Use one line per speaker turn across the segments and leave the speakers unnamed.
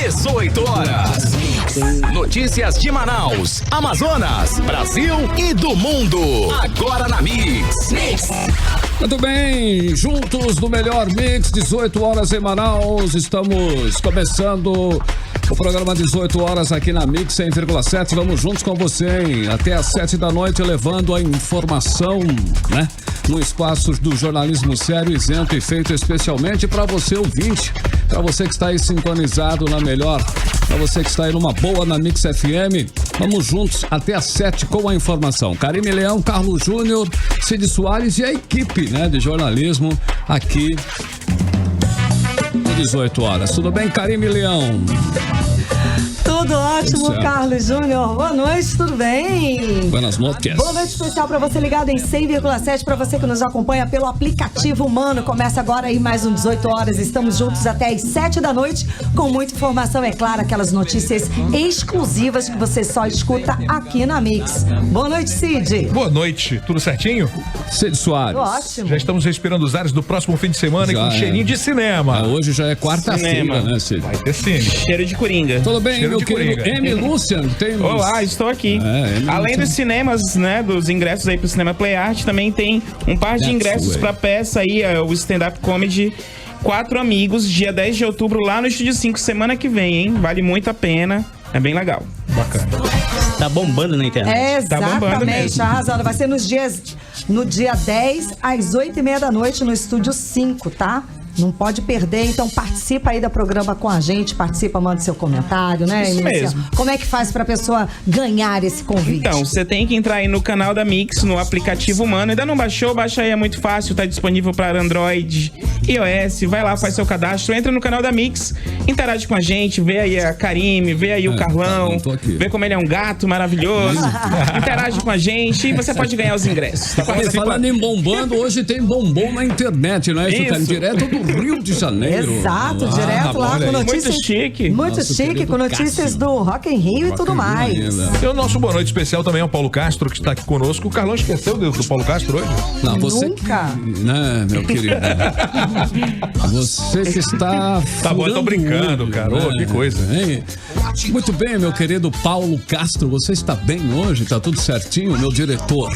18 horas. Notícias de Manaus, Amazonas, Brasil e do mundo. Agora na Mix.
Muito bem, juntos no melhor Mix, 18 horas em Manaus. Estamos começando o programa 18 horas aqui na Mix 100,7. Vamos juntos com você, hein? Até às 7 da noite, levando a informação, né? No espaço do jornalismo sério, isento e feito especialmente para você ouvinte, para você que está aí sintonizado na melhor, para você que está aí numa boa na Mix FM. Vamos juntos até às 7 com a informação. Karime Leão, Carlos Júnior, Cid Soares e a equipe, né, de jornalismo aqui 18 horas. Tudo bem, Karime Leão?
Tudo ótimo, Carlos Júnior. Boa noite, tudo bem?
Buenas noches.
Boa noite especial para você ligado em 100,7, para você que nos acompanha pelo aplicativo Humano. Começa agora aí mais um 18 horas. Estamos juntos até às 7 da noite com muita informação, é claro, aquelas notícias exclusivas que você só escuta aqui na Mix. Boa noite, Cid.
Boa noite, tudo certinho?
Cid Soares.
Ótimo.
Já estamos respirando os ares do próximo fim de semana e com um cheirinho de cinema.
Hoje já é quarta-feira, né, Cid?
Vai ter cine.
Cheiro de Coringa.
Tudo bem, meu querido M. Lucian?
Olá, estou aqui. Além dos cinemas, né, dos ingressos aí pro Cinema Play Art, também tem um par de ingressos pra peça aí, o stand-up comedy Quatro Amigos, dia 10 de outubro, lá no Estúdio 5, semana que vem, hein? Vale muito a pena, é bem legal.
Bacana.
Tá bombando na internet.
Exatamente, arrasando. Vai ser no dia 10, às 8h30 da noite, no Estúdio 5, tá? Não pode perder, então participa aí do programa com a gente, manda seu comentário, né?
Isso mesmo.
Como é que faz pra pessoa ganhar esse convite?
Então, você tem que entrar aí no canal da Mix, no aplicativo Humano. Ainda não baixou? Baixa aí, é muito fácil, tá disponível para Android, iOS. Vai lá, faz seu cadastro, entra no canal da Mix, interage com a gente, vê aí a Karime, vê aí o Carlão, vê como ele é um gato maravilhoso, interage com a gente e você pode ganhar os ingressos. Tá bom?
Falando em bombando, hoje tem bombom na internet, não é isso, cara? Direto do Rio de Janeiro.
Exato, direto lá com notícias.
Muito chique.
Muito chique, com notícias do Rock in Rio e tudo mais.
E o nosso boa noite especial também é o Paulo Castro, que está aqui conosco. O Carlão esqueceu do Paulo Castro hoje?
Não, você...
Nunca.
Né, meu querido? Você que está...
Tá bom, eu tô brincando, cara. Que coisa.
Hein? Muito bem, meu querido Paulo Castro. Você está bem hoje? Tá tudo certinho, meu diretor?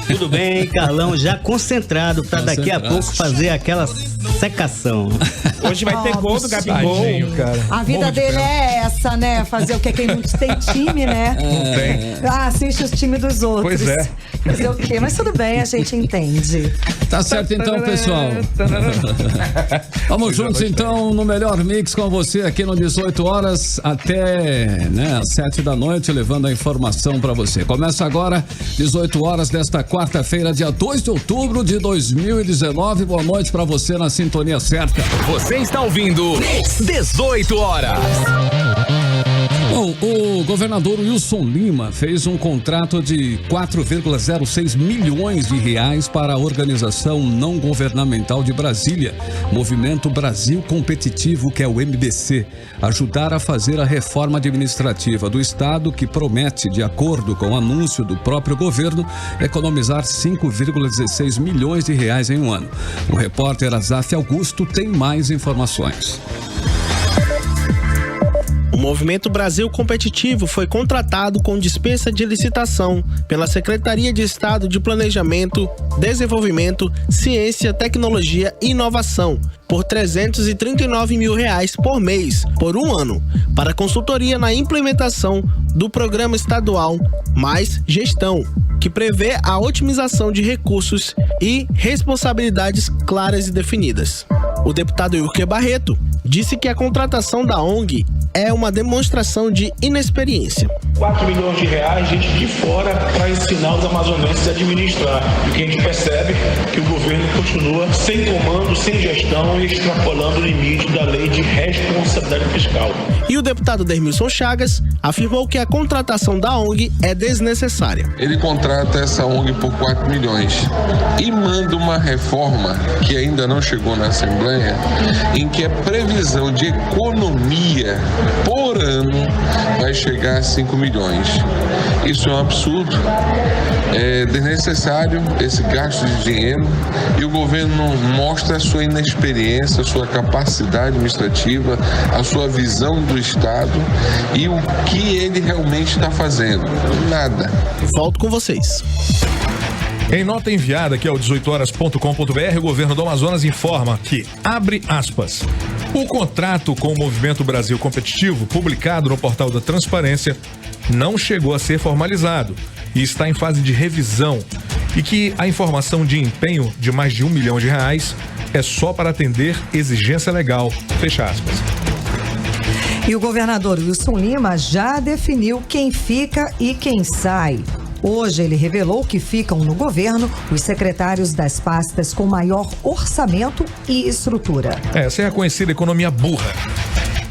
Tudo bem, Carlão, já concentrado pra daqui a pouco fazer aquela secação.
Hoje vai ter gol do Gabigol.
Cara.
A vida dele é essa, né? Fazer o que? Quem não tem time, né?
Não tem.
Assiste os times dos outros.
Pois é.
Fazer o quê? Mas tudo bem, a gente entende.
Tá certo então, pessoal. Vamos juntos então no melhor mix com você aqui no 18 horas até, né, às 7 da noite, levando a informação pra você. Começa agora, 18 horas desta quarta-feira, dia 2 de outubro de 2019. Boa noite pra você na sintonia certa.
Você está ouvindo 18 horas.
Bom, o governador Wilson Lima fez um contrato de 4,06 milhões de reais para a organização não governamental de Brasília, Movimento Brasil Competitivo, que é o MBC, ajudar a fazer a reforma administrativa do Estado, que promete, de acordo com o anúncio do próprio governo, economizar 5,16 milhões de reais em um ano. O repórter Azaf Augusto tem mais informações.
O Movimento Brasil Competitivo foi contratado com dispensa de licitação pela Secretaria de Estado de Planejamento, Desenvolvimento, Ciência, Tecnologia e Inovação por R$ 339 mil por mês, por um ano, para consultoria na implementação do Programa Estadual Mais Gestão, que prevê a otimização de recursos e responsabilidades claras e definidas. O deputado Yurke Barreto disse que a contratação da ONG é uma demonstração de inexperiência.
4 milhões de reais, gente de fora, para ensinar os amazonenses a administrar. E o que a gente percebe é que o governo continua sem comando, sem gestão e extrapolando o limite da lei de responsabilidade fiscal.
E o deputado Dermilson Chagas afirmou que a contratação da ONG é desnecessária.
Ele contrata essa ONG por 4 milhões e manda uma reforma que ainda não chegou na Assembleia, em que a previsão de economia por ano vai chegar a 5 milhões. Isso é um absurdo. É desnecessário esse gasto de dinheiro e o governo não mostra a sua inexperiência, a sua capacidade administrativa, a sua visão do Estado e o que ele realmente está fazendo. Nada.
Volto com vocês.
Em nota enviada aqui ao 18horas.com.br, o governo do Amazonas informa que, abre aspas, o contrato com o Movimento Brasil Competitivo, publicado no portal da Transparência, não chegou a ser formalizado e está em fase de revisão e que a informação de empenho de mais de R$1 milhão é só para atender exigência legal. Fecha aspas.
E o governador Wilson Lima já definiu quem fica e quem sai. Hoje ele revelou que ficam no governo os secretários das pastas com maior orçamento e estrutura.
Essa é a conhecida economia burra.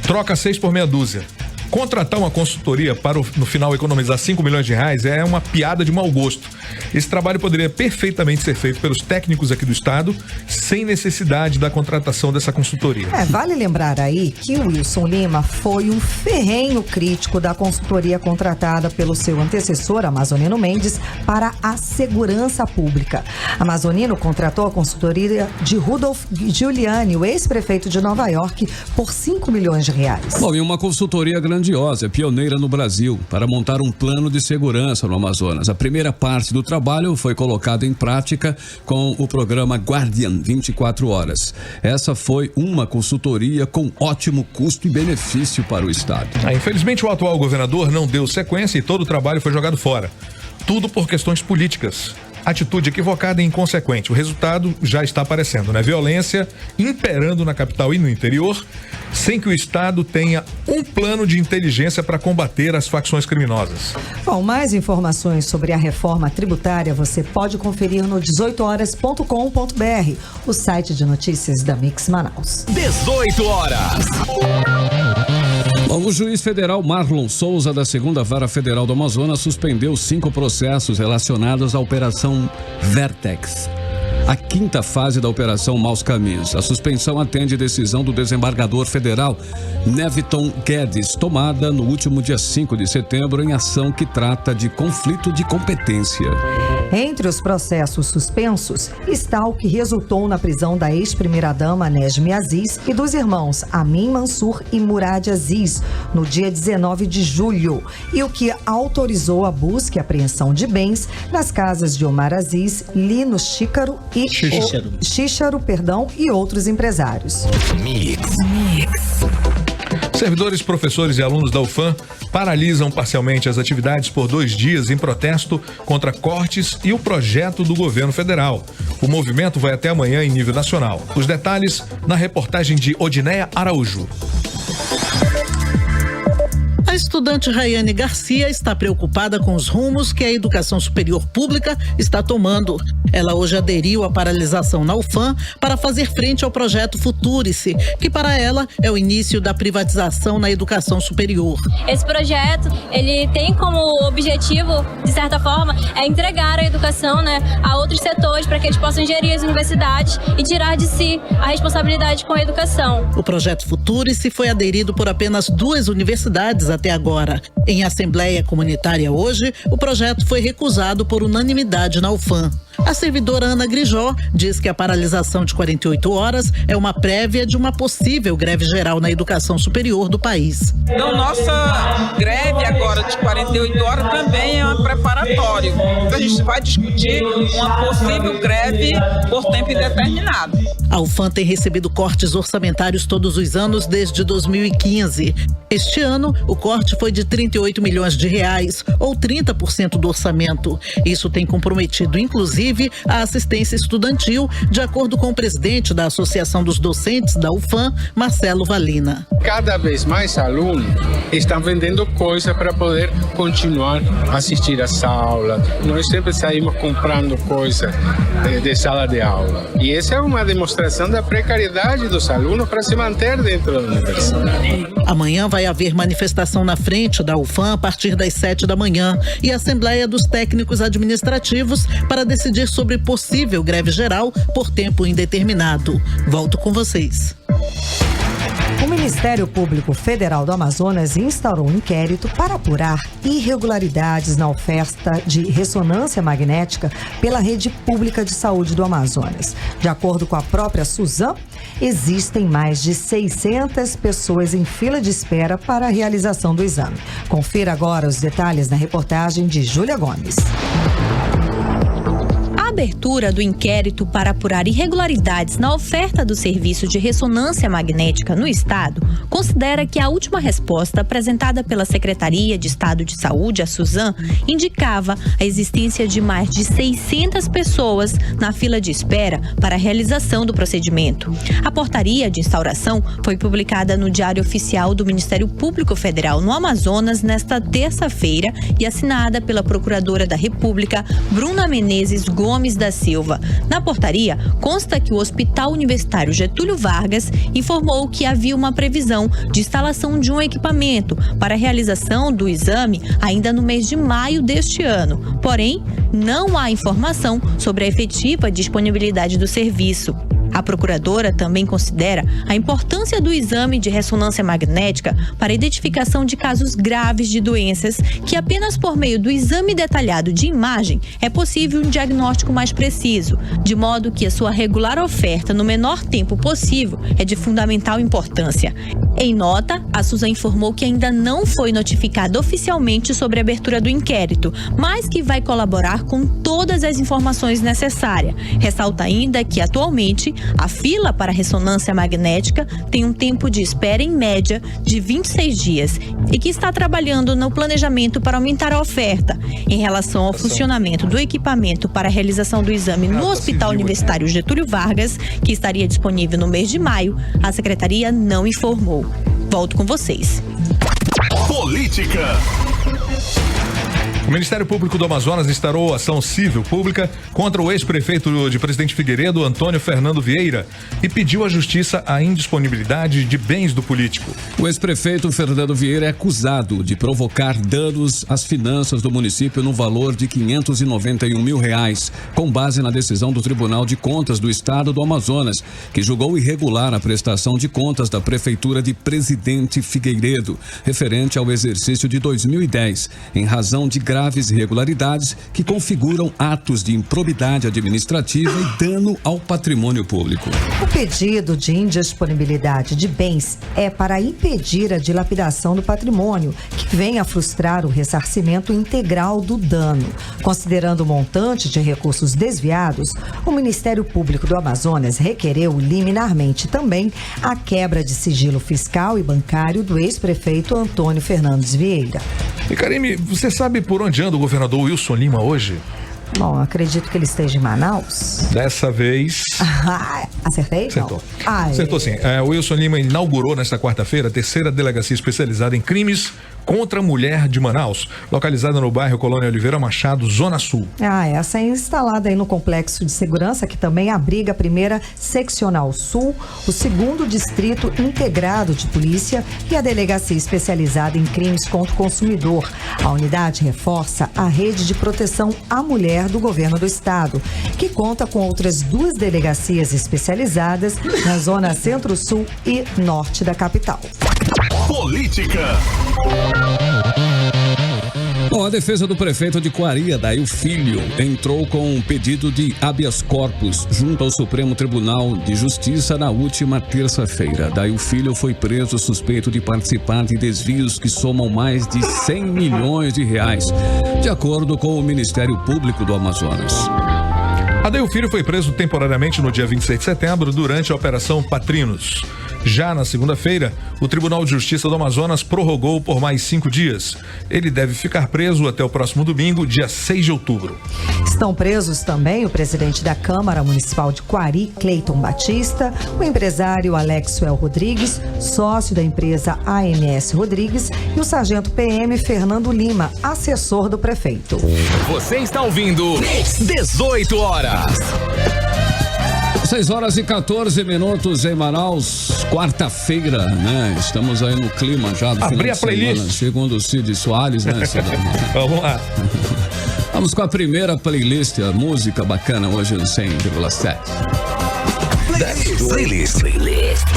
Troca 6 por meia dúzia. Contratar uma consultoria para, no final, economizar R$5 milhões é uma piada de mau gosto. Esse trabalho poderia perfeitamente ser feito pelos técnicos aqui do Estado, sem necessidade da contratação dessa consultoria.
Vale lembrar aí que o Wilson Lima foi um ferrenho crítico da consultoria contratada pelo seu antecessor, Amazonino Mendes, para a segurança pública. Amazonino contratou a consultoria de Rudolph Giuliani, o ex-prefeito de Nova York, por R$5 milhões.
Bom, e uma consultoria grandiosa, pioneira no Brasil, para montar um plano de segurança no Amazonas. A primeira parte do trabalho foi colocada em prática com o programa Guardian 24 horas. Essa foi uma consultoria com ótimo custo e benefício para o Estado.
Infelizmente, o atual governador não deu sequência e todo o trabalho foi jogado fora. Tudo por questões políticas. Atitude equivocada e inconsequente. O resultado já está aparecendo, né? Violência imperando na capital e no interior, sem que o Estado tenha um plano de inteligência para combater as facções criminosas.
Bom, mais informações sobre a reforma tributária você pode conferir no 18horas.com.br, o site de notícias da Mix Manaus.
18 horas.
O juiz federal Marlon Souza, da 2ª Vara Federal do Amazonas, suspendeu 5 processos relacionados à Operação Vertex, a 5ª fase da Operação Maus Caminhos. A suspensão atende decisão do desembargador federal Neviton Guedes, tomada no último dia 5 de setembro, em ação que trata de conflito de competência.
Entre os processos suspensos está o que resultou na prisão da ex-primeira-dama Nejmi Aziz e dos irmãos Amin Mansur e Murad Aziz no dia 19 de julho e o que autorizou a busca e apreensão de bens nas casas de Omar Aziz, Lino Xícaro e Xícaro, e outros empresários.
Mix.
Servidores, professores e alunos da UFAM paralisam parcialmente as atividades por 2 dias em protesto contra cortes e o projeto do governo federal. O movimento vai até amanhã em nível nacional. Os detalhes na reportagem de Odineia Araújo.
A estudante Rayane Garcia está preocupada com os rumos que a educação superior pública está tomando. Ela hoje aderiu à paralisação na UFAM para fazer frente ao projeto Futurice, que para ela é o início da privatização na educação superior.
Esse projeto, ele tem como objetivo, de certa forma, entregar a educação, a outros setores para que eles possam gerir as universidades e tirar de si a responsabilidade com a educação.
O projeto Futurice foi aderido por apenas 2 universidades até agora. Em assembleia comunitária hoje, o projeto foi recusado por unanimidade na UFAM. A servidora Ana Grijó diz que a paralisação de 48 horas é uma prévia de uma possível greve geral na educação superior do país.
Então, nossa greve agora de 48 horas também é um preparatório. A gente vai discutir uma possível greve por tempo indeterminado.
A UFAM tem recebido cortes orçamentários todos os anos desde 2015. Este ano, o corte foi de R$38 milhões, ou 30% do orçamento. Isso tem comprometido, inclusive, a assistência estudantil, de acordo com o presidente da Associação dos Docentes da UFAM, Marcelo Valina.
Cada vez mais alunos estão vendendo coisa para poder continuar a assistir às aulas. Nós sempre saímos comprando coisa de sala de aula. E essa é uma demonstração da precariedade dos alunos para se manter dentro da universidade.
Amanhã vai haver manifestação na frente da UFAM a partir das 7 da manhã e Assembleia dos Técnicos Administrativos para decidir sobre possível greve geral por tempo indeterminado. Volto com vocês.
Ministério Público Federal do Amazonas instaurou um inquérito para apurar irregularidades na oferta de ressonância magnética pela rede pública de saúde do Amazonas. De acordo com a própria Suzam, existem mais de 600 pessoas em fila de espera para a realização do exame. Confira agora os detalhes na reportagem de Júlia Gomes.
A abertura do inquérito para apurar irregularidades na oferta do serviço de ressonância magnética no Estado considera que a última resposta apresentada pela Secretaria de Estado de Saúde, a Suzam, indicava a existência de mais de 600 pessoas na fila de espera para a realização do procedimento. A portaria de instauração foi publicada no Diário Oficial do Ministério Público Federal no Amazonas nesta terça-feira e assinada pela Procuradora da República, Bruna Menezes Gomes da Silva. Na portaria, consta que o Hospital Universitário Getúlio Vargas informou que havia uma previsão de instalação de um equipamento para a realização do exame ainda no mês de maio deste ano. Porém, não há informação sobre a efetiva disponibilidade do serviço. A procuradora também considera a importância do exame de ressonância magnética para a identificação de casos graves de doenças que apenas por meio do exame detalhado de imagem é possível um diagnóstico mais preciso, de modo que a sua regular oferta no menor tempo possível é de fundamental importância. Em nota, a Suzam informou que ainda não foi notificada oficialmente sobre a abertura do inquérito, mas que vai colaborar com todas as informações necessárias. Ressalta ainda que, atualmente, a fila para ressonância magnética tem um tempo de espera em média de 26 dias e que está trabalhando no planejamento para aumentar a oferta. Em relação ao funcionamento do equipamento para a realização do exame no Hospital Universitário Getúlio Vargas, que estaria disponível no mês de maio, a Secretaria não informou. Volto com vocês.
Política.
O Ministério Público do Amazonas instaurou ação civil pública contra o ex-prefeito de Presidente Figueiredo, Antônio Fernando Vieira, e pediu à Justiça a indisponibilidade de bens do político.
O ex-prefeito Fernando Vieira é acusado de provocar danos às finanças do município no valor de R$591 mil, com base na decisão do Tribunal de Contas do Estado do Amazonas, que julgou irregular a prestação de contas da Prefeitura de Presidente Figueiredo, referente ao exercício de 2010, em razão de graves irregularidades que configuram atos de improbidade administrativa e dano ao patrimônio público.
O pedido de indisponibilidade de bens é para impedir a dilapidação do patrimônio, que vem a frustrar o ressarcimento integral do dano. Considerando o montante de recursos desviados, o Ministério Público do Amazonas requereu liminarmente também a quebra de sigilo fiscal e bancário do ex-prefeito Antônio Fernandes Vieira.
E Karime, você sabe por onde anda o governador Wilson Lima hoje?
Bom, acredito que ele esteja em Manaus.
Dessa vez...
Acertei?
Acertou.
Não.
Acertou sim. O Wilson Lima inaugurou nesta quarta-feira a terceira delegacia especializada em crimes contra a mulher de Manaus, localizada no bairro Colônia Oliveira Machado, Zona Sul.
Essa é instalada aí no Complexo de Segurança, que também abriga a primeira Seccional Sul, o segundo Distrito Integrado de Polícia e a Delegacia Especializada em Crimes contra o Consumidor. A unidade reforça a rede de proteção à mulher do governo do estado, que conta com outras 2 delegacias especializadas na Zona Centro-Sul e Norte da capital.
Política.
Bom, a defesa do prefeito de Coari, Adail Filho, entrou com um pedido de habeas corpus junto ao Supremo Tribunal de Justiça na última terça-feira. Adail Filho foi preso suspeito de participar de desvios que somam mais de R$100 milhões, de acordo com o Ministério Público do Amazonas.
Adail Filho foi preso temporariamente no dia 26 de setembro durante a Operação Patrinos. Já na segunda-feira, o Tribunal de Justiça do Amazonas prorrogou por mais 5 dias. Ele deve ficar preso até o próximo domingo, dia 6 de outubro.
Estão presos também o presidente da Câmara Municipal de Coari, Cleiton Batista, o empresário Alexuel Rodrigues, sócio da empresa AMS Rodrigues, e o sargento PM Fernando Lima, assessor do prefeito.
Você está ouvindo 18 horas.
6 horas e 14 minutos em Manaus, quarta-feira, né? Estamos aí no clima já do
Abri
final
a
de
playlist.
semana, segundo o Cid Soares, né?
Vamos lá.
Vamos com a primeira playlist, a música bacana hoje no 100,7.
Playlist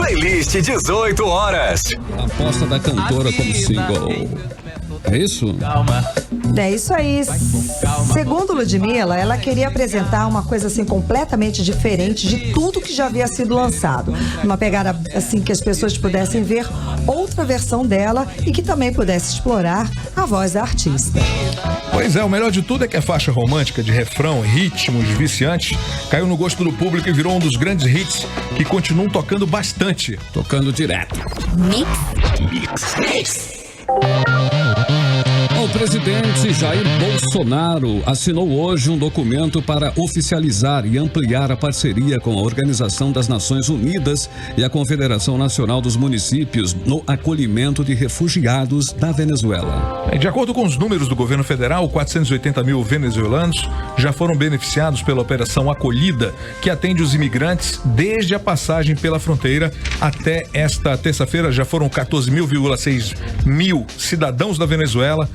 Playlist 18 horas.
A aposta da cantora como single. É isso?
É isso aí. Segundo Ludmilla, ela queria apresentar uma coisa assim completamente diferente de tudo que já havia sido lançado. Uma pegada assim que as pessoas pudessem ver outra versão dela e que também pudesse explorar a voz da artista.
Pois é, o melhor de tudo é que a faixa romântica de refrão e ritmos viciantes caiu no gosto do público e virou um dos grandes hits que continuam tocando bastante.
Tocando direto.
Mix.
O presidente Jair Bolsonaro assinou hoje um documento para oficializar e ampliar a parceria com a Organização das Nações Unidas e a Confederação Nacional dos Municípios no acolhimento de refugiados da Venezuela.
De acordo com os números do governo federal, 480 mil venezuelanos já foram beneficiados pela Operação Acolhida, que atende os imigrantes desde a passagem pela fronteira até esta terça-feira. Já foram 14,6 mil cidadãos da Venezuela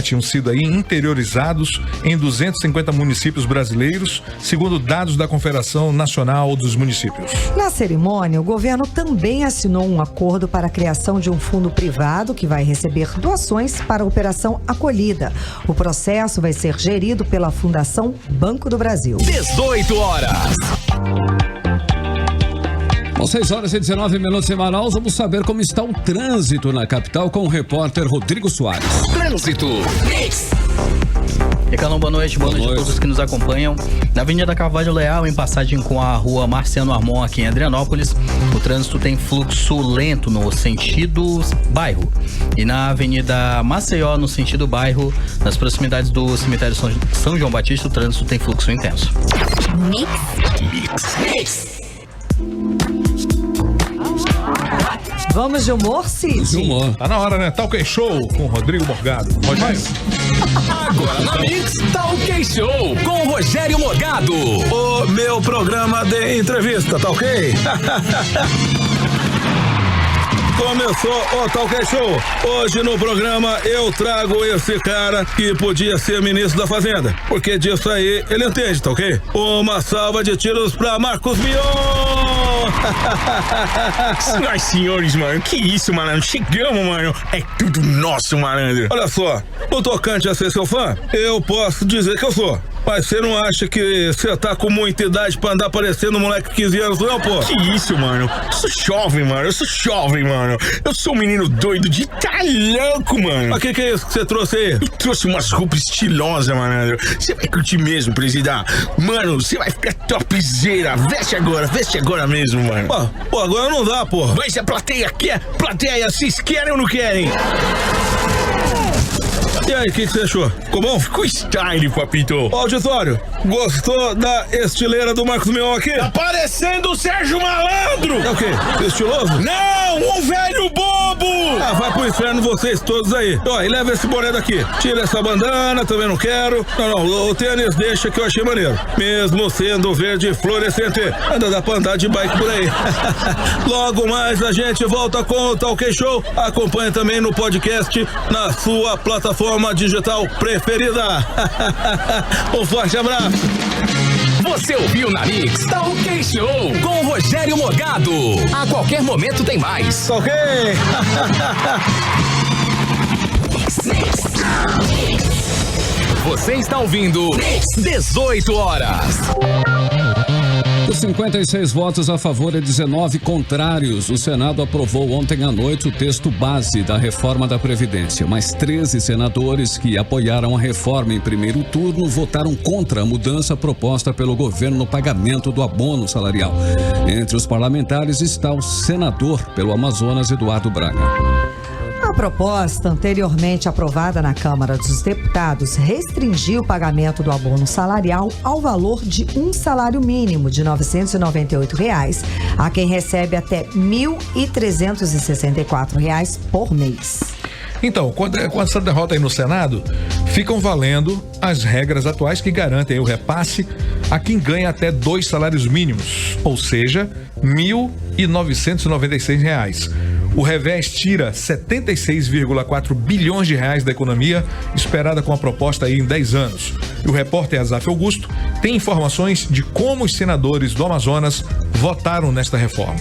tinham sido aí interiorizados em 250 municípios brasileiros, segundo dados da Confederação Nacional dos Municípios.
Na cerimônia, o governo também assinou um acordo para a criação de um fundo privado que vai receber doações para a Operação Acolhida. O processo vai ser gerido pela Fundação Banco do Brasil.
18 horas.
Às 6 horas e 19 minutos em Manaus, vamos saber como está o trânsito na capital com o repórter Rodrigo Soares.
Trânsito.
E Carlão, boa noite a todos que nos acompanham. Na Avenida Carvalho Leal, em passagem com a rua Marciano Armon, aqui em Adrianópolis, o trânsito tem fluxo lento no sentido bairro. E na Avenida Maceió, no sentido bairro, nas proximidades do cemitério São João Batista, o trânsito tem fluxo intenso.
Mix.
Vamos de humor, Cid?
De humor.
Tá na hora, né? Talk Show com Rodrigo Morgado. Rogério.
Agora na Mix, Talk Show com Rogério Morgado.
O meu programa de entrevista, tá ok? Começou o Talk Show. Hoje no programa eu trago esse cara que podia ser ministro da Fazenda, porque disso aí ele entende, tá ok? Uma salva de tiros pra Marcos Mion!
Senhoras e senhores, mano, que isso, malandro? Chegamos, mano. É tudo nosso, malandro.
Olha só, no tocante a ser seu fã, eu posso dizer que eu sou. Mas você não acha que você tá com muita idade pra andar parecendo um moleque de 15 anos, não, pô?
Que isso, mano? Eu sou jovem, mano. Eu sou um menino doido de louco, mano.
Mas que é isso que você trouxe aí?
Eu trouxe umas roupas estilosas, malandro. Você vai curtir mesmo, presidente. Mano, você vai ficar topzera. Veste agora mesmo, mano.
Pô, agora não dá, pô.
Mas a plateia quer. Plateia, vocês querem ou não querem?
E aí, o que você achou? Ficou bom?
Ficou style, papito.
Auditório, gostou da estileira do Marcos Mion aqui?
Tá parecendo o Sérgio Malandro!
É o quê? Estiloso?
Não, um velho bobo!
Ah, vai pro inferno vocês todos aí. Ó, e leva esse boné daqui. Tira essa bandana, também não quero. Não, o tênis deixa que eu achei maneiro. Mesmo sendo verde fluorescente. Ainda dá pra andar de bike por aí. Logo mais a gente volta com o Talk Show. Acompanhe também no podcast, na sua plataforma digital preferida. Um forte abraço.
Você ouviu na Mix Talk Show com o Rogério Morgado. A qualquer momento tem mais.
Ok.
Você está ouvindo 18 horas.
Por 56 votos a favor e 19 contrários, o Senado aprovou ontem à noite o texto base da reforma da Previdência. Mas 13 senadores que apoiaram a reforma em primeiro turno votaram contra a mudança proposta pelo governo no pagamento do abono salarial. Entre os parlamentares está o senador pelo Amazonas, Eduardo Braga.
A proposta, anteriormente aprovada na Câmara dos Deputados, restringiu o pagamento do abono salarial ao valor de um salário mínimo de R$ 998 a quem recebe até R$ 1.364 por mês.
Então, quando essa derrota aí no Senado, ficam valendo as regras atuais que garantem o repasse a quem ganha até 2 salários mínimos, ou seja, R$ 1.996. O revés tira 76,4 bilhões de reais da economia esperada com a proposta aí em 10 anos. E o repórter Azaf Augusto tem informações de como os senadores do Amazonas votaram nesta reforma.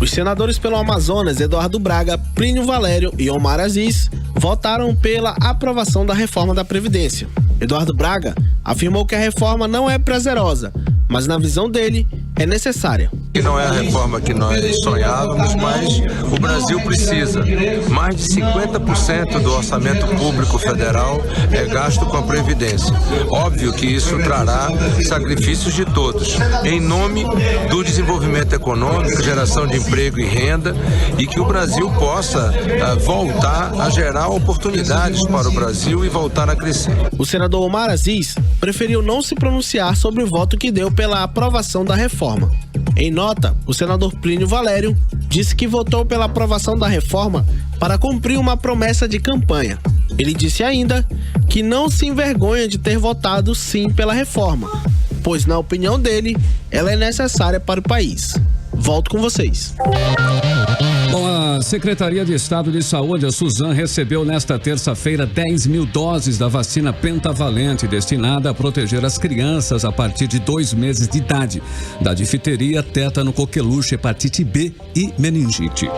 Os senadores pelo Amazonas, Eduardo Braga, Plínio Valério e Omar Aziz, votaram pela aprovação da reforma da Previdência. Eduardo Braga afirmou que a reforma não é prazerosa, mas na visão dele é necessária.
Que não é a reforma que nós sonhávamos, mas o Brasil precisa. Mais de 50% do orçamento público federal é gasto com a Previdência. Óbvio que isso trará sacrifícios de todos, em nome do desenvolvimento econômico, geração de emprego e renda, e que o Brasil possa voltar a gerar oportunidades para o Brasil e voltar a crescer.
O senador Omar Aziz preferiu não se pronunciar sobre o voto que deu pela aprovação da reforma. Em nota, o senador Plínio Valério disse que votou pela aprovação da reforma para cumprir uma promessa de campanha. Ele disse ainda que não se envergonha de ter votado sim pela reforma, pois, na opinião dele, ela é necessária para o país. Volto com vocês.
Bom, a Secretaria de Estado de Saúde, a Suzan, recebeu nesta terça-feira 10 mil doses da vacina pentavalente destinada a proteger as crianças a partir de 2 meses de idade da difteria, tétano, coqueluche, hepatite B e meningite.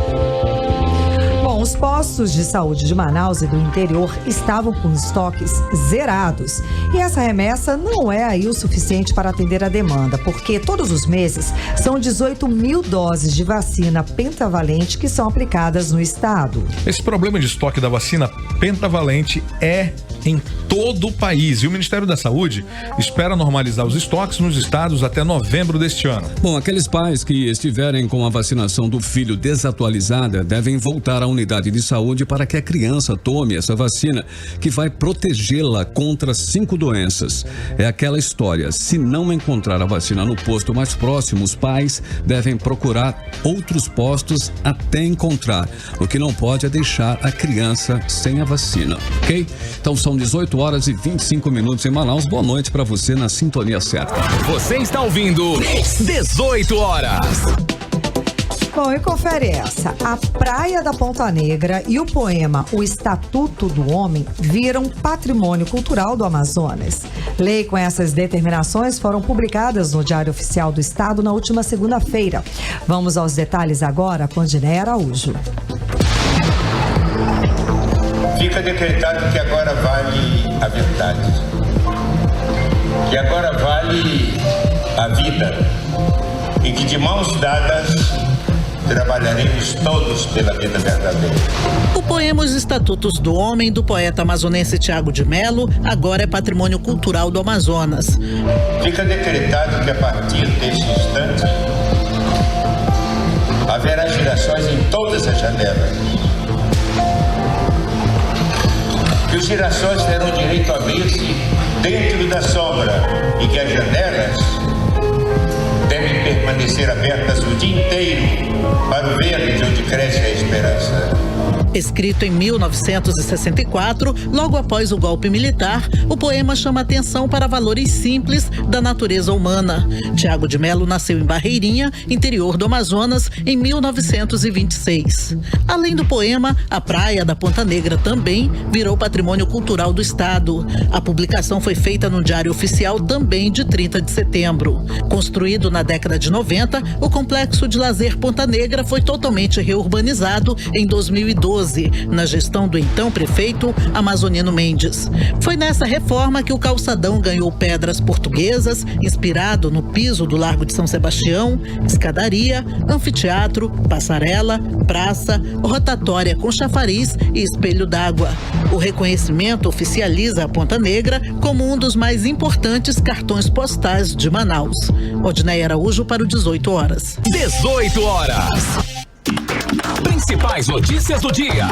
Bom, os postos de saúde de Manaus e do interior estavam com estoques zerados. E essa remessa não é aí o suficiente para atender a demanda, porque todos os meses são 18 mil doses de vacina pentavalente que são aplicadas no estado.
Esse problema de estoque da vacina pentavalente é em todo o país e o Ministério da Saúde espera normalizar os estoques nos estados até novembro deste ano.
Bom, aqueles pais que estiverem com a vacinação do filho desatualizada devem voltar à unidade de saúde para que a criança tome essa vacina que vai protegê-la contra 5 doenças. É aquela história, se não encontrar a vacina no posto mais próximo, os pais devem procurar outros postos até encontrar. O que não pode é deixar a criança sem a vacina, ok? Então são 18 horas e 25 minutos em Manaus. Boa noite para você na sintonia certa.
Você está ouvindo 18 horas.
Bom, e confere essa. A Praia da Ponta Negra e o poema O Estatuto do Homem viram patrimônio cultural do Amazonas. Lei com essas determinações foram publicadas no Diário Oficial do Estado na última segunda-feira. Vamos aos detalhes agora com Diné Araújo.
Fica decretado que agora vale a verdade, que agora vale a vida e que de mãos dadas trabalharemos todos pela vida verdadeira.
O poema Os Estatutos do Homem, do poeta amazonense Tiago de Melo, agora é patrimônio cultural do Amazonas.
Fica decretado que a partir deste instante haverá girassóis em todas as janelas. Que os girassóis terão direito a ver-se dentro da sombra e que as janelas devem permanecer abertas o dia inteiro para o verde onde cresce a esperança.
Escrito em 1964, logo após o golpe militar, o poema chama atenção para valores simples da natureza humana. Tiago de Melo nasceu em Barreirinha, interior do Amazonas, em 1926. Além do poema, a Praia da Ponta Negra também virou patrimônio cultural do estado. A publicação foi feita no Diário Oficial também de 30 de setembro. Construído na década de 90, o complexo de lazer Ponta Negra foi totalmente reurbanizado em 2012. Na gestão do então prefeito Amazonino Mendes. Foi nessa reforma que o calçadão ganhou pedras portuguesas, inspirado no piso do Largo de São Sebastião, escadaria, anfiteatro, passarela, praça, rotatória com chafariz e espelho d'água. O reconhecimento oficializa a Ponta Negra como um dos mais importantes cartões postais de Manaus. Odneia Araújo para o 18 horas.
18 horas. Principais notícias do dia.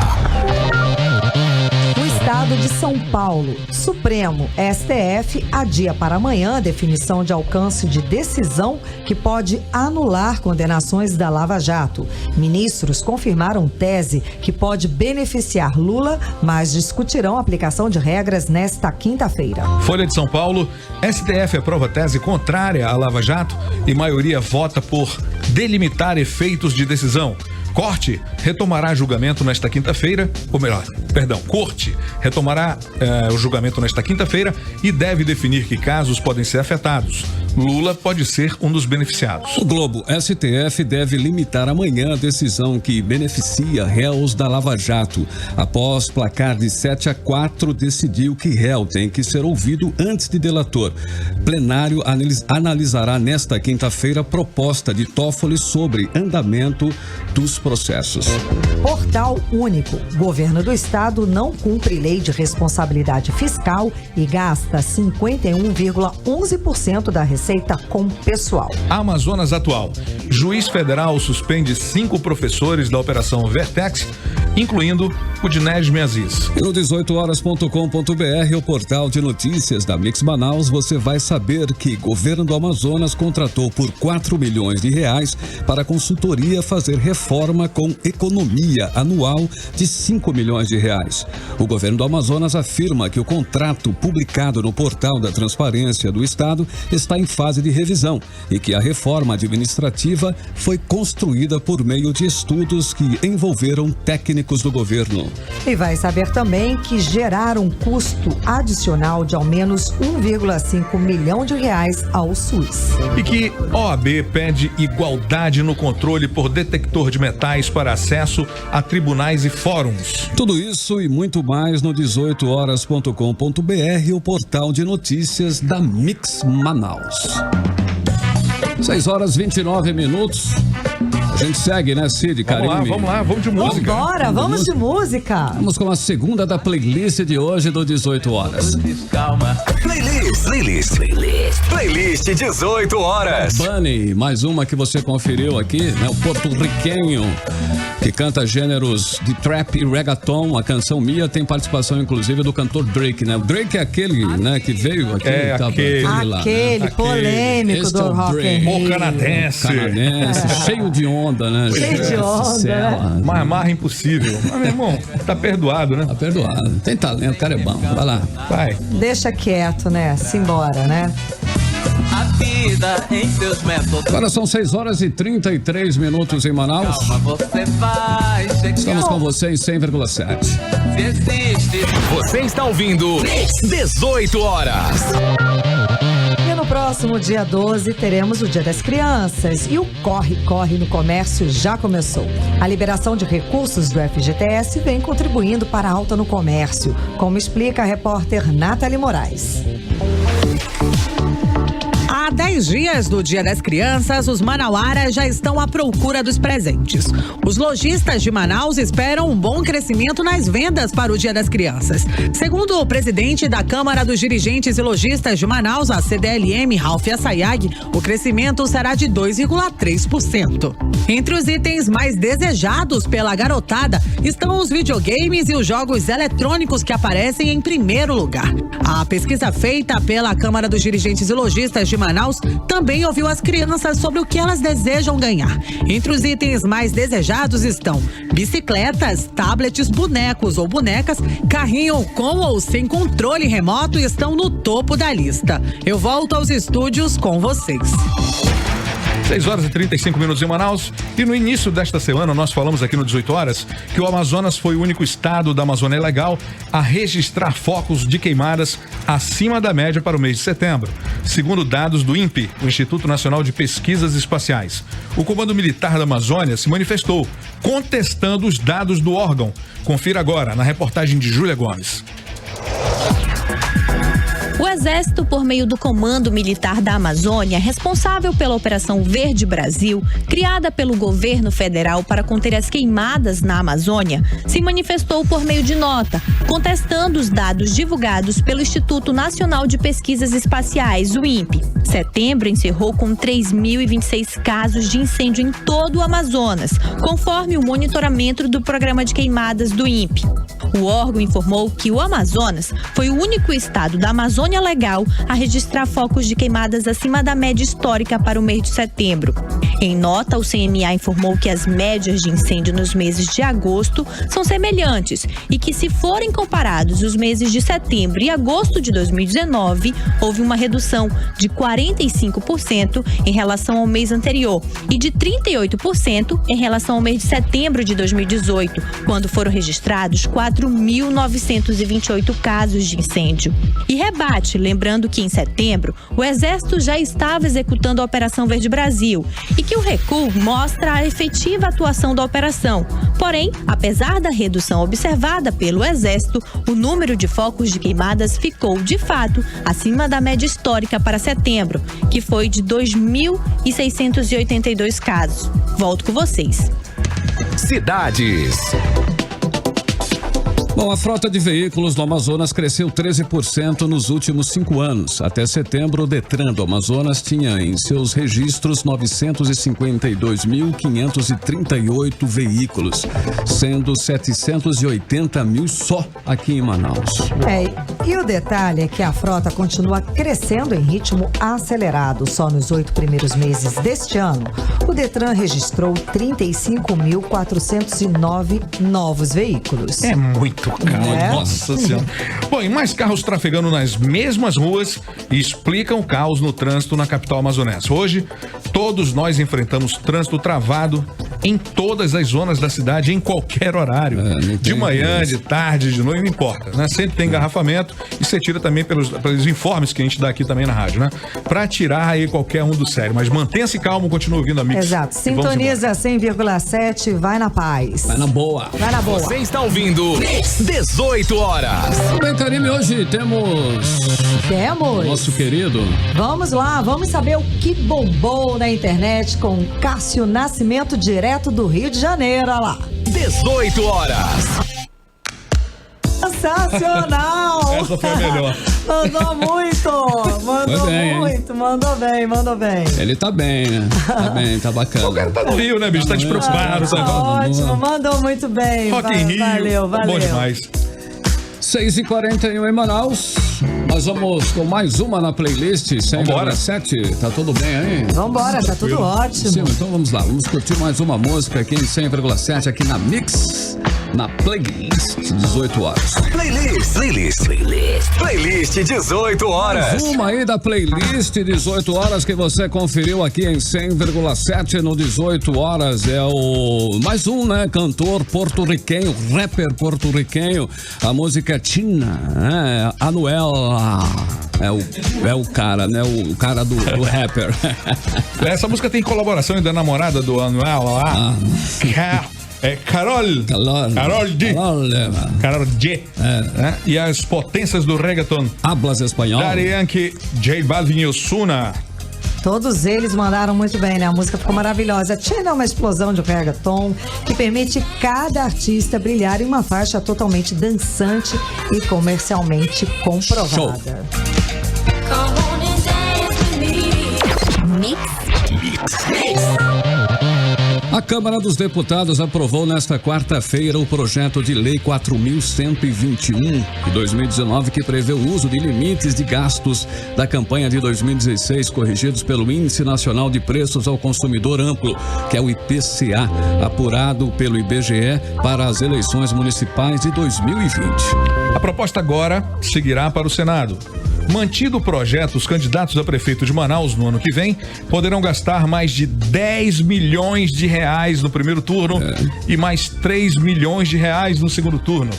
No estado de São Paulo, Supremo, STF, adia para amanhã a definição de alcance de decisão que pode anular condenações da Lava Jato. Ministros confirmaram tese que pode beneficiar Lula, mas discutirão a aplicação de regras nesta quinta-feira.
Folha de São Paulo, STF aprova tese contrária à Lava Jato e maioria vota por delimitar efeitos de decisão. Corte retomará julgamento nesta quinta-feira, Corte retomará o julgamento nesta quinta-feira e deve definir que casos podem ser afetados. Lula pode ser um dos beneficiados.
O Globo, STF deve limitar amanhã a decisão que beneficia réus da Lava Jato. Após placar de 7-4, decidiu que réu tem que ser ouvido antes de delator. Plenário analisará nesta quinta-feira proposta de Toffoli sobre andamento dos processos.
Portal único. Governo do Estado não cumpre lei de responsabilidade fiscal e gasta 51,11% da receita com pessoal.
Amazonas atual. Juiz federal suspende 5 professores da Operação Vertex, incluindo o Dinésio Aziz.
E no 18horas.com.br, o portal de notícias da Mix Manaus, você vai saber que o governo do Amazonas contratou por R$4 milhões para a consultoria fazer reforma com economia anual de R$5 milhões. O governo do Amazonas afirma que o contrato publicado no portal da Transparência do Estado está em fase de revisão e que a reforma administrativa foi construída por meio de estudos que envolveram técnicos do governo.
E vai saber também que geraram um custo adicional de ao menos R$1,5 milhão ao SUS.
E que OAB pede igualdade no controle por detector de metais para acesso a tribunais e fóruns.
Tudo isso e muito mais no 18horas.com.br, o portal de notícias da Mix Manaus. 6h29. A gente segue, né, Cid, Karine?
Vamos de música.
Vamos de música.
Vamos com a segunda da playlist de hoje do 18 horas.
Calma. Playlist 18 horas.
Bunny, mais uma que você conferiu aqui, né? O porto-riquenho que canta gêneros de trap e reggaeton. A canção Mia tem participação, inclusive, do cantor Drake, né? O Drake é aquele, né, que veio aqui.
Aquele polêmico
este
do rock.
O canadense.
Cheio de onda, né?
Cheio de onda, né?
Uma amarra impossível. Mas, meu irmão, tá perdoado, né?
Tá perdoado. Tem talento, o cara é bom. Vai lá.
Vai.
Deixa quieto, né? Simbora, né?
A vida em seus métodos. Agora são 6h33 em Manaus. Estamos com você em 100,7.
Você está ouvindo 18 horas.
E no próximo dia 12 teremos o Dia das Crianças e o corre-corre no comércio já começou. A liberação de recursos do FGTS vem contribuindo para a alta no comércio, como explica a repórter Nathalie Moraes.
Há 10 dias do Dia das Crianças, os manauaras já estão à procura dos presentes. Os lojistas de Manaus esperam um bom crescimento nas vendas para o Dia das Crianças. Segundo o presidente da Câmara dos Dirigentes e Lojistas de Manaus, a CDLM, Ralph Assayag, o crescimento será de 2,3%. Entre os itens mais desejados pela garotada estão os videogames e os jogos eletrônicos que aparecem em primeiro lugar. A pesquisa feita pela Câmara dos Dirigentes e Lojistas de Manaus também ouviu as crianças sobre o que elas desejam ganhar. Entre os itens mais desejados estão bicicletas, tablets, bonecos ou bonecas, carrinho com ou sem controle remoto estão no topo da lista. Eu volto aos estúdios com vocês.
6h35 em Manaus. E no início desta semana nós falamos aqui no 18 horas que o Amazonas foi o único estado da Amazônia Legal a registrar focos de queimadas acima da média para o mês de setembro, segundo dados do INPE, o Instituto Nacional de Pesquisas Espaciais. O Comando Militar da Amazônia se manifestou, contestando os dados do órgão. Confira agora na reportagem de Júlia Gomes.
O Exército, por meio do Comando Militar da Amazônia, responsável pela Operação Verde Brasil, criada pelo governo federal para conter as queimadas na Amazônia, se manifestou por meio de nota, contestando os dados divulgados pelo Instituto Nacional de Pesquisas Espaciais, o INPE. Setembro encerrou com 3.026 casos de incêndio em todo o Amazonas, conforme o monitoramento do Programa de Queimadas do INPE. O órgão informou que o Amazonas foi o único estado da Amazônia Legal a registrar focos de queimadas acima da média histórica para o mês de setembro. Em nota, o CMA informou que as médias de incêndio nos meses de agosto são semelhantes e que, se forem comparados os meses de setembro e agosto de 2019, houve uma redução de 45% em relação ao mês anterior e de 38% em relação ao mês de setembro de 2018, quando foram registrados 4.928 casos de incêndio. E rebate, lembrando que em setembro o Exército já estava executando a Operação Verde Brasil e que o recuo mostra a efetiva atuação da operação. Porém, apesar da redução observada pelo Exército, o número de focos de queimadas ficou, de fato, acima da média histórica para setembro, que foi de 2.682 casos. Volto com vocês.
Cidades.
Bom, a frota de veículos no Amazonas cresceu 13% nos últimos 5 anos. Até setembro, o Detran do Amazonas tinha em seus registros 952.538 veículos, sendo 780 mil só aqui em Manaus.
E o detalhe é que a frota continua crescendo em ritmo acelerado. Só nos 8 primeiros meses deste ano, o Detran registrou 35.409 novos veículos.
É muito carro, nossa senhora. Bom, e mais carros trafegando nas mesmas ruas explicam o caos no trânsito na capital amazonense. Hoje, todos nós enfrentamos trânsito travado em todas as zonas da cidade, em qualquer horário. De manhã, de tarde, de noite, não importa, né? Sempre tem engarrafamento e você tira também pelos informes que a gente dá aqui também na rádio, né? Pra tirar aí qualquer um do sério. Mas mantenha-se calmo, continue ouvindo a Mix.
Exato. Sintoniza 100,7, vai na paz.
Vai na boa.
Vai na boa.
Você está ouvindo 18 horas.
Bem, Karime, hoje temos nosso querido.
Vamos lá, vamos saber o que bombou na internet com Cássio Nascimento, direto do Rio de Janeiro. Olha lá.
18 horas.
Sensacional!
Essa foi a melhor.
Mandou muito, mandou bem.
Ele tá bem, né? Tá bem, tá bacana.
O cara tá no Rio, né, bicho? Tá despreocupado.
Tá ótimo, mandou muito bem.
Rock in Rio.
Valeu.
Bom demais.
6h41 em Manaus. Nós vamos com mais uma na playlist 100,7. Tá tudo bem aí?
Vambora, tá tudo ótimo.
Sim, então vamos lá, vamos curtir mais uma música aqui em 100,7 aqui na Mix, na playlist 18 horas.
Playlist 18 horas.
Mais uma aí da playlist 18 horas que você conferiu aqui em 100,7 no 18 horas. É o mais um, né? Cantor porto-riquenho, rapper porto-riquenho. A música Tina, né? Anuel. É o cara, né? O cara do rapper.
Essa música tem colaboração da namorada do Anuel lá. Carol G. Né? E as potências do reggaeton.
Hablas espanhol.
Daddy Yankee, J Balvin e Ozuna.
Todos eles mandaram muito bem, né? A música ficou maravilhosa. Tina é uma explosão de reggaeton que permite cada artista brilhar em uma faixa totalmente dançante e comercialmente comprovada.
Show. A Câmara dos Deputados aprovou nesta quarta-feira o projeto de lei 4.121 de 2019 que prevê o uso de limites de gastos da campanha de 2016 corrigidos pelo Índice Nacional de Preços ao Consumidor Amplo, que é o IPCA, apurado pelo IBGE para as eleições municipais de 2020.
A proposta agora seguirá para o Senado. Mantido o projeto, os candidatos a prefeito de Manaus no ano que vem poderão gastar mais de 10 milhões de reais no primeiro turno e mais 3 milhões de reais no segundo turno.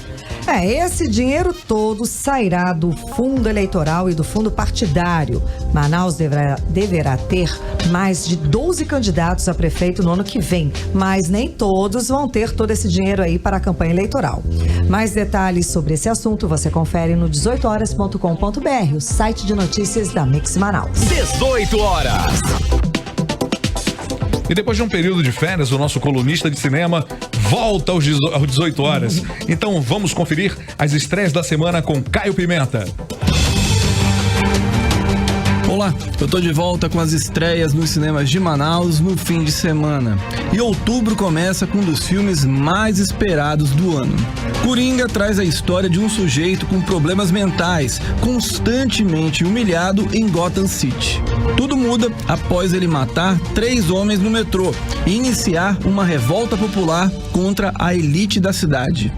Esse dinheiro todo sairá do fundo eleitoral e do fundo partidário. Manaus deverá ter mais de 12 candidatos a prefeito no ano que vem, mas nem todos vão ter todo esse dinheiro aí para a campanha eleitoral. Mais detalhes sobre esse assunto você confere no 18horas.com.br, o site de notícias da Mix Manaus.
18 horas.
E depois de um período de férias, o nosso colunista de cinema volta às 18 horas. Então vamos conferir as estreias da semana com Caio Pimenta.
Olá, eu tô de volta com as estreias nos cinemas de Manaus no fim de semana. E outubro começa com um dos filmes mais esperados do ano. Coringa traz a história de um sujeito com problemas mentais, constantemente humilhado em Gotham City. Tudo muda após ele matar 3 homens no metrô e iniciar uma revolta popular contra a elite da cidade.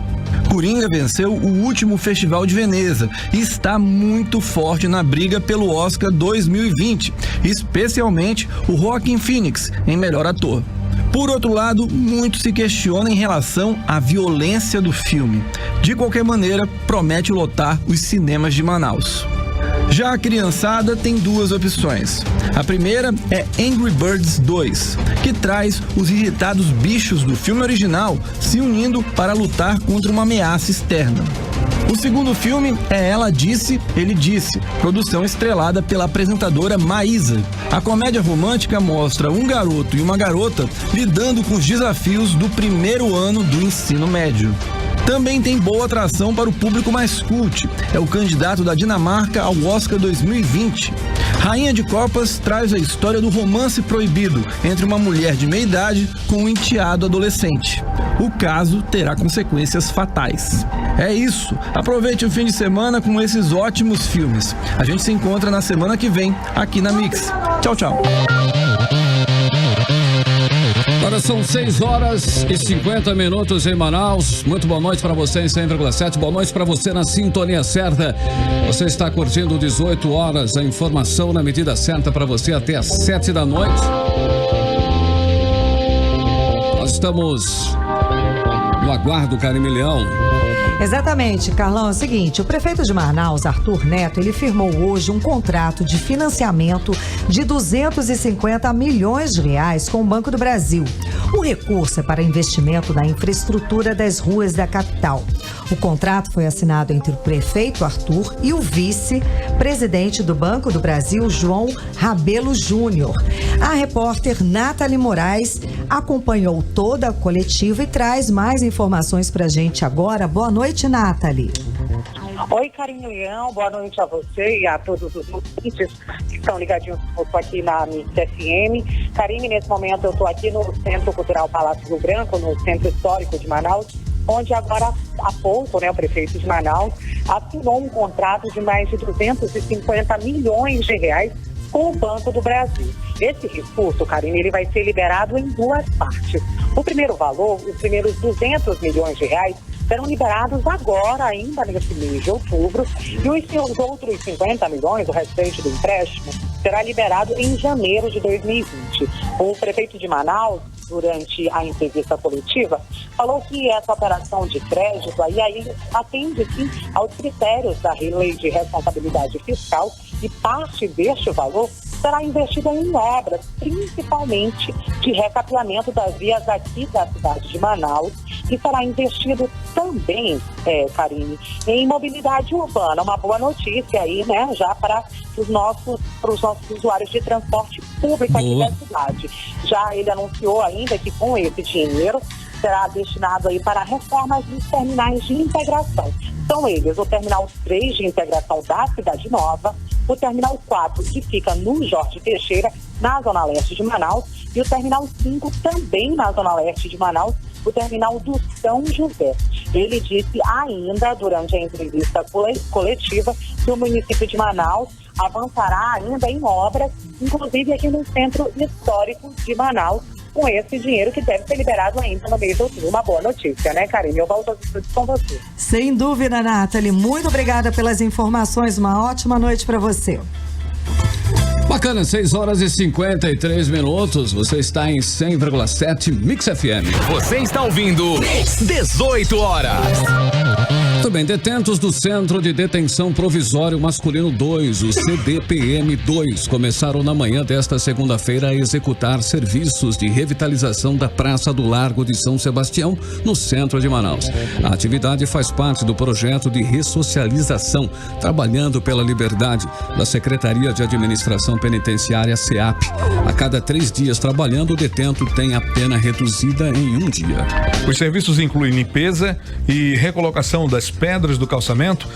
Coringa venceu o último Festival de Veneza e está muito forte na briga pelo Oscar 2020, especialmente o Joaquin Phoenix em melhor ator. Por outro lado, muito se questiona em relação à violência do filme. De qualquer maneira, promete lotar os cinemas de Manaus. Já a criançada tem 2 opções. A primeira é Angry Birds 2, que traz os irritados bichos do filme original se unindo para lutar contra uma ameaça externa. O segundo filme é Ela Disse, Ele Disse, produção estrelada pela apresentadora Maísa. A comédia romântica mostra um garoto e uma garota lidando com os desafios do primeiro ano do ensino médio. Também tem boa atração para o público mais cult. É o candidato da Dinamarca ao Oscar 2020. Rainha de Copas traz a história do romance proibido entre uma mulher de meia idade com um enteado adolescente. O caso terá consequências fatais. É isso. Aproveite o fim de semana com esses ótimos filmes. A gente se encontra na semana que vem aqui na Mix. Tchau, tchau.
Agora são 6h50 em Manaus. Muito boa noite para você em 100,7. Boa noite para você na sintonia certa. Você está curtindo 18 horas. A informação na medida certa para você até às 7 da noite. Nós estamos no aguardo, Karine Leão.
Exatamente, Carlão. É o seguinte, o prefeito de Manaus, Arthur Neto, ele firmou hoje um contrato de financiamento de 250 milhões de reais com o Banco do Brasil. O recurso é para investimento na infraestrutura das ruas da capital. O contrato foi assinado entre o prefeito Arthur e o vice-presidente do Banco do Brasil, João Rabelo Júnior. A repórter Nathalie Moraes acompanhou toda a coletiva e traz mais informações pra gente agora. Boa noite, Nathalie.
Oi, Karine Leão, boa noite a você e a todos os ouvintes que estão ligadinhos aqui na Mix FM. Karine, nesse momento eu estou aqui no Centro Cultural Palácio Rio Branco, no Centro Histórico de Manaus, onde agora há pouco, o prefeito de Manaus assinou um contrato de mais de 250 milhões de reais com o Banco do Brasil. Esse recurso, Karine, ele vai ser liberado em 2 partes. O primeiro valor, os primeiros 200 milhões de reais, serão liberados agora, ainda nesse mês de outubro, e os outros 50 milhões, o restante do empréstimo, será liberado em janeiro de 2020. O prefeito de Manaus, durante a entrevista coletiva, falou que essa operação de crédito aí atende sim aos critérios da Lei de Responsabilidade Fiscal e parte deste valor será investida em obras, principalmente de recapeamento das vias aqui da cidade de Manaus, e será investido também, Karine, em mobilidade urbana. Uma boa notícia aí, já para os nossos usuários de transporte público aqui da cidade. Já ele anunciou ainda que com esse dinheiro será destinado aí para reformas dos terminais de integração. São eles o Terminal 3 de integração da Cidade Nova, o Terminal 4, que fica no Jorge Teixeira, na Zona Leste de Manaus, e o Terminal 5, também na Zona Leste de Manaus, o Terminal do São José. Ele disse ainda, durante a entrevista coletiva, que o município de Manaus avançará ainda em obras, inclusive aqui no Centro Histórico de Manaus, com esse dinheiro que deve ser liberado ainda no mês de outubro. Uma boa notícia, né, Karine? Eu volto aos estúdios com você.
Sem dúvida, Nathalie. Muito obrigada pelas informações. Uma ótima noite para você.
Bacana, 6h53. Você está em 100,7 Mix FM.
Você está ouvindo 18 horas.
Muito bem, detentos do Centro de Detenção Provisório Masculino 2, o CDPM 2, começaram na manhã desta segunda-feira a executar serviços de revitalização da Praça do Largo de São Sebastião, no centro de Manaus. A atividade faz parte do projeto de ressocialização, trabalhando pela liberdade, da Secretaria de Administração Penitenciária, SEAP. A cada 3 dias trabalhando, o detento tem a pena reduzida em 1 dia.
Os serviços incluem limpeza e recolocação das pedras do calçamento,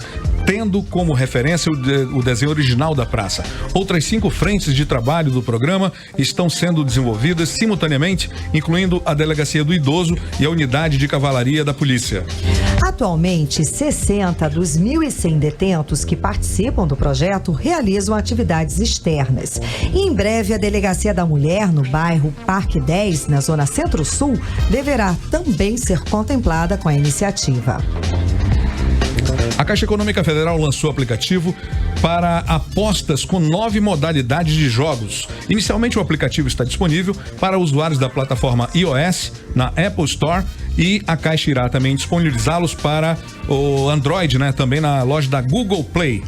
tendo como referência o desenho original da praça. Outras 5 frentes de trabalho do programa estão sendo desenvolvidas simultaneamente, incluindo a Delegacia do Idoso e a Unidade de Cavalaria da Polícia.
Atualmente, 60 dos 1.100 detentos que participam do projeto realizam atividades externas. E em breve, a Delegacia da Mulher, no bairro Parque 10, na zona Centro-Sul, deverá também ser contemplada com a iniciativa.
A Caixa Econômica Federal lançou o aplicativo para apostas com 9 modalidades de jogos. Inicialmente, o aplicativo está disponível para usuários da plataforma iOS, na Apple Store, e a Caixa irá também disponibilizá-los para o Android, né? Também na loja da Google Play.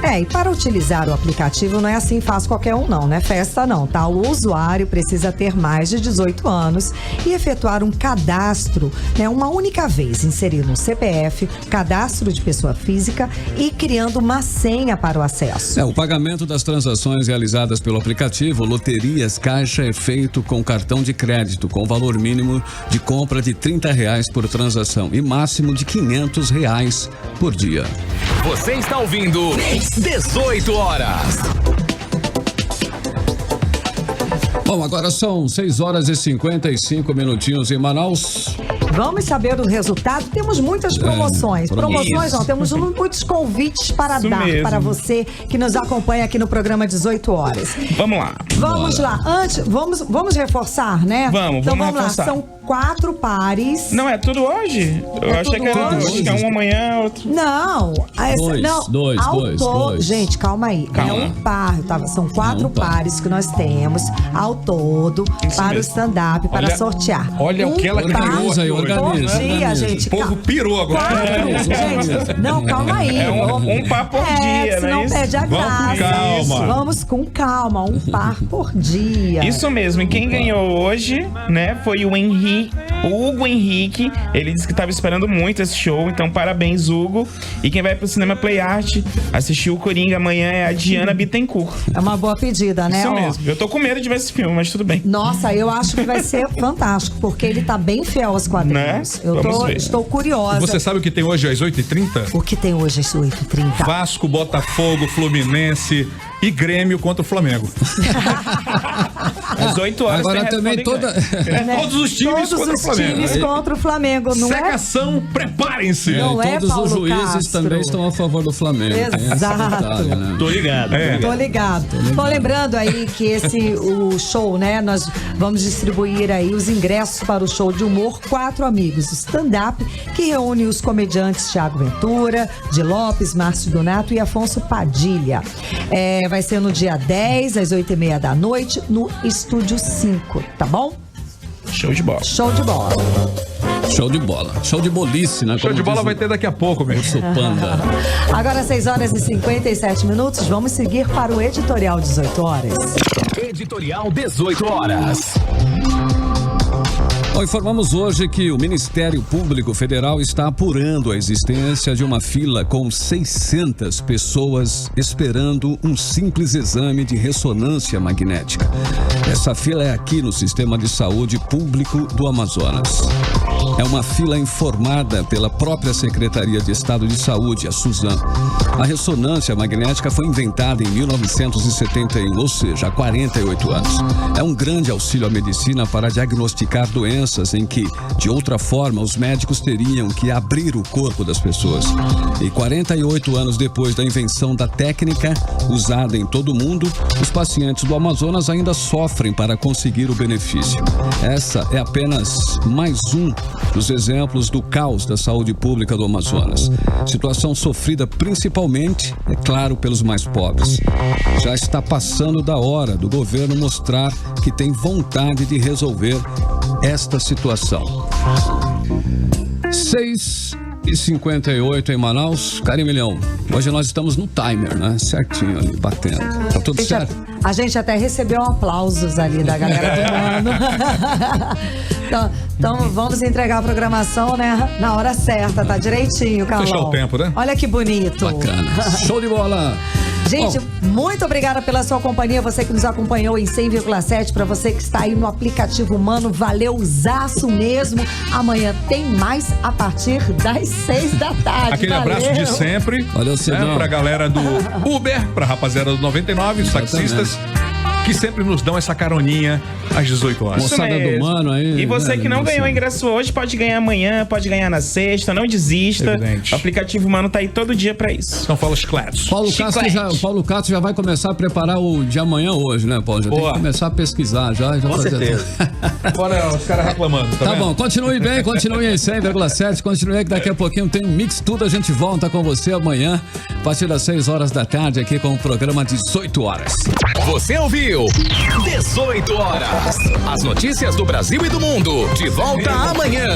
E para utilizar o aplicativo não é assim fácil qualquer um não, né? Festa não, tá? O usuário precisa ter mais de 18 anos e efetuar um cadastro, né? Uma única vez, inserindo um CPF, cadastro de pessoa física e criando uma senha para o acesso.
O pagamento das transações realizadas pelo aplicativo Loterias Caixa é feito com cartão de crédito, com valor mínimo de compra de R$30 por transação e máximo de R$500 por dia.
Você está ouvindo 18 horas.
Bom, agora são 6 horas e 55 minutinhos em Manaus.
Vamos saber o resultado. Temos muitas promoções. Promoções não, temos muitos convites para dar para você que nos acompanha aqui no programa 18 horas.
Vamos lá.
Vamos lá. Antes, vamos reforçar, né?
Vamos reforçar.
Lá. São 4 pares.
Não, é tudo hoje? Eu achei que era hoje. Acho que é um amanhã, outro.
Não.
Dois.
Gente, calma aí.
Calma.
É um par, tá? São 4 pares que nós temos ao todo para o stand-up, para sortear.
Olha o que ela criou aí.
Dia, gente.
O povo pirou agora.
Gente, não, calma aí.
É um par por dia,
né? Não perde a graça. Vamos com calma, um par por dia.
Isso mesmo. E quem ganhou hoje, né, foi o Hugo Henrique. Ele disse que estava esperando muito esse show, então parabéns, Hugo. E quem vai pro Cinema Play Art assistir o Coringa amanhã é a Diana Bittencourt.
É uma boa pedida, né?
Isso mesmo. Eu tô com medo de ver esse filme, mas tudo bem.
Nossa, eu acho que vai ser fantástico, porque ele tá bem fiel aos quadrinhos. Né? Estou curiosa.
Você sabe o que tem hoje às 8h30?
O que tem hoje às 8h30?
Vasco, Botafogo, Fluminense e Grêmio contra o Flamengo.
Às 8 horas.
Agora também todos
os times contra o Flamengo.
Todos os times contra o Flamengo, não é?
Secação, preparem-se.
Não é,
todos
Paulo
os juízes
Castro
também estão a favor do Flamengo.
Exato.
Né?
Tô ligado.
Tô ligado. Tô lembrando aí que o show, né? Nós vamos distribuir aí os ingressos para o show de humor 4 Amigos, stand-up, que reúne os comediantes Thiago Ventura, Di Lopes, Márcio Donato e Afonso Padilha. Vai ser no dia 10, às 8h30 da noite, no Estúdio 5, tá bom?
Show de bola.
Show de bola.
Show de bola. Show de bolice, né?
Show de bola vai ter daqui a pouco mesmo.
Panda.
Agora 6 horas e 57 minutos, vamos seguir para o Editorial 18 horas.
Editorial 18 horas.
Informamos hoje que o Ministério Público Federal está apurando a existência de uma fila com 600 pessoas esperando um simples exame de ressonância magnética. Essa fila é aqui no Sistema de Saúde Público do Amazonas. É uma fila informada pela própria Secretaria de Estado de Saúde, a SUSAM. A ressonância magnética foi inventada em 1971, ou seja, há 48 anos. É um grande auxílio à medicina para diagnosticar doenças em que, de outra forma, os médicos teriam que abrir o corpo das pessoas. E 48 anos depois da invenção da técnica, usada em todo o mundo, os pacientes do Amazonas ainda sofrem para conseguir o benefício. Essa é apenas mais um dos exemplos do caos da saúde pública do Amazonas. Situação sofrida principalmente, é claro, pelos mais pobres. Já está passando da hora do governo mostrar que tem vontade de resolver esta situação. 6h58 em Manaus. Carimilhão, hoje nós estamos no timer, né? Certinho ali, batendo. Tá tudo certo?
A gente até recebeu aplausos ali da galera do Mano. Então vamos entregar a programação, né? Na hora certa, tá direitinho, Carlão.
Fechar o tempo, né?
Olha que bonito.
Bacana. Show de bola.
Gente, muito obrigada pela sua companhia. Você que nos acompanhou em 100,7. Para você que está aí no aplicativo Mano, valeuzaço mesmo. Amanhã tem mais a partir das 6 da tarde.
Aquele abraço de sempre.
Valeu, Cidão.
Pra galera do Uber, pra rapaziada do 99, os taxistas, que sempre nos dão essa caroninha às 18 horas.
Moçada do Mano aí. E você que não ganhou ingresso hoje, pode ganhar amanhã, pode ganhar na sexta, não desista.
Evidente.
O aplicativo Mano tá aí todo dia pra isso.
Então fala chicletes.
Paulo Castro já vai começar a preparar o de amanhã hoje, né, Paulo? Já tem que começar a pesquisar já.
Com certeza. Olha, os caras reclamando.
Tá bom, continue bem, continue em 100,7, continue aí que daqui a pouquinho tem Mix Tudo, a gente volta com você amanhã, a partir das 6 horas da tarde, aqui com o programa 18 horas.
Você ouviu 18 horas. As notícias do Brasil e do mundo. De volta amanhã.